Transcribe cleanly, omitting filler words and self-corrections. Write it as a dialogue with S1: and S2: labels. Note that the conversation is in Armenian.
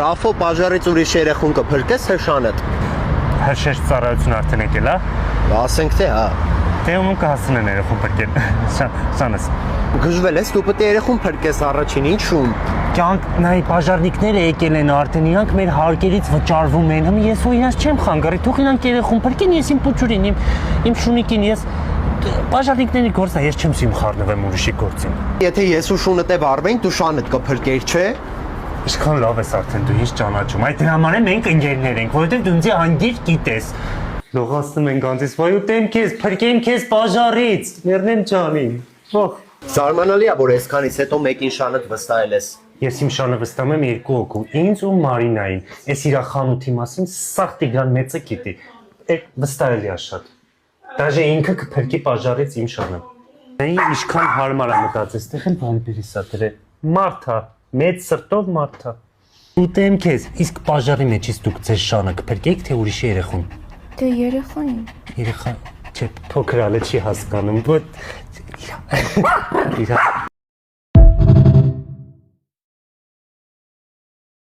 S1: Ռաֆո բաժարից ուրիշ երեխուն կփրկես հրշանդ։
S2: Հրշեջ ծառայություն արդեն եկել է։
S1: Ասենք թե հա։
S2: Դե ում կհասնեն երեխուն փրկել։ Սանես։
S1: Գժվել ես դու պետք է երեխուն փրկես առաջին ինչու՞մ։
S2: Կյանք նայ բաժարնիկները եկել են արդեն իրանք մեր հարկերից վճարվում են։ Հիմա ես ու իրանք չեմ խանգարի։ Թող իրանք երեխուն փրկեն, ես իմ փուչուրին, իմ շունիկին ես բաժարնիկների գործն է, ես չեմ սիմ խառնվեմ ուրիշի գործին։
S1: Եթե ես ու շունը տեղ արվենք, դու շանդ կփրկեր, չէ։
S2: Ինչքան լավ ես արդեն դու ինչ ճանաչում։ Այդ համար է մենք ընկերներ ենք, որովհետև դու ինձ հանգիր գիտես։ Լողացնում ենք անցից, վայ ուտեմ քեզ, փրկեմ քեզ բաժարից, մեռնեմ ջանին։ Ոխ։
S1: Զարմանալի է, որ այսքանից հետո մեկին շանդ վստահել ես։
S2: Ես իմ շանը վստահում եմ երկու հոգու, ինձ ու Մարինային։ Այս իր խանութի մասին սաղ Տիգրան մեծը գիտի։ Այդ վստահելի է շատ։ Դաժե ինքը կփրկի բաժարից իմ շանը։ Այն ինչքան հարմար է մտածես, տեղ էլ վամպիրի սա դրե։ Մարթա, մեծ սրտով Մարթա։ Ուտեմ քեզ, իսկ բաժարի մեջից դուք ձեր շանը կփրկեք թե ուրիշի երեխուն։
S3: Դե երեխան եմ։
S2: Երեխա, չէ, փոքր ալը չի հասկանում, բայց իրա